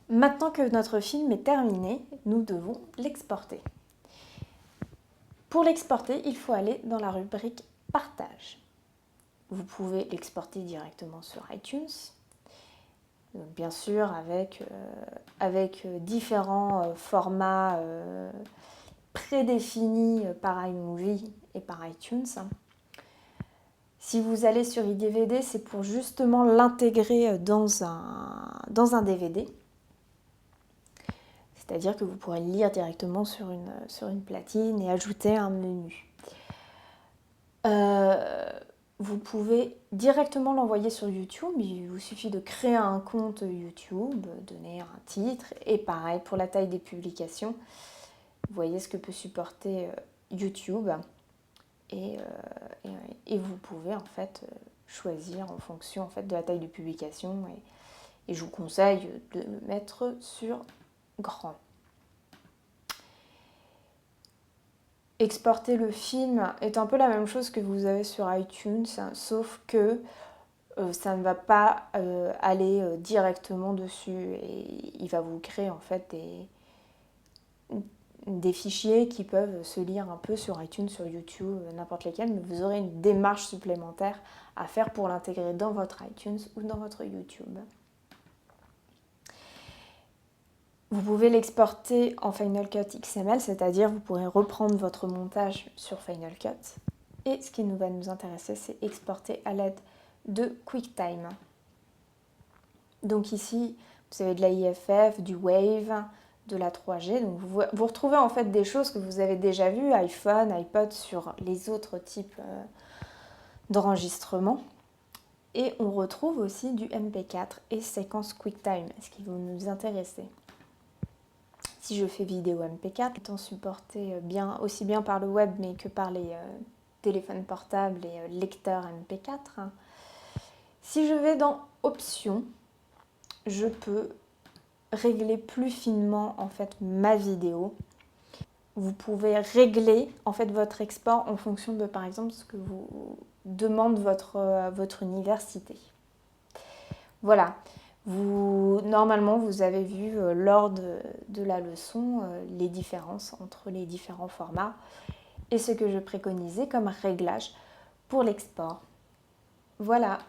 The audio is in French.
Maintenant que notre film est terminé, nous devons l'exporter. Pour l'exporter, il faut aller dans la rubrique Partage. Vous pouvez l'exporter directement sur iTunes, donc bien sûr avec différents formats prédéfinis par iMovie et par iTunes. Si vous allez sur iDVD, c'est pour justement l'intégrer dans un DVD. C'est-à-dire que vous pourrez le lire directement sur une platine et ajouter un menu. Vous pouvez directement l'envoyer sur YouTube. Il vous suffit de créer un compte YouTube, donner un titre. Et pareil pour la taille des publications. Vous voyez ce que peut supporter YouTube. Et vous pouvez en fait choisir en fonction en fait, de la taille de publication. Et je vous conseille de le mettre sur grand. Exporter le film est un peu la même chose que vous avez sur iTunes, sauf que ça ne va pas aller directement dessus et il va vous créer en fait des fichiers qui peuvent se lire un peu sur iTunes, sur YouTube, n'importe lesquels, mais vous aurez une démarche supplémentaire à faire pour l'intégrer dans votre iTunes ou dans votre YouTube. Vous pouvez l'exporter en Final Cut XML, c'est-à-dire vous pourrez reprendre votre montage sur Final Cut. Et ce qui va nous intéresser, c'est exporter à l'aide de QuickTime. Donc ici, vous avez de la IFF, du Wave, de la 3G. Donc vous retrouvez en fait des choses que vous avez déjà vues, iPhone, iPod, sur les autres types d'enregistrement. Et on retrouve aussi du MP4 et séquence QuickTime, ce qui va nous intéresser. Si je fais vidéo MP4, étant supporté aussi bien par le web mais que par les téléphones portables et lecteurs MP4. Si je vais dans Options, je peux régler plus finement en fait ma vidéo. Vous pouvez régler en fait votre export en fonction de par exemple ce que vous demande votre université. Voilà. Normalement, vous avez vu lors de la leçon les différences entre les différents formats et ce que je préconisais comme réglage pour l'export. Voilà.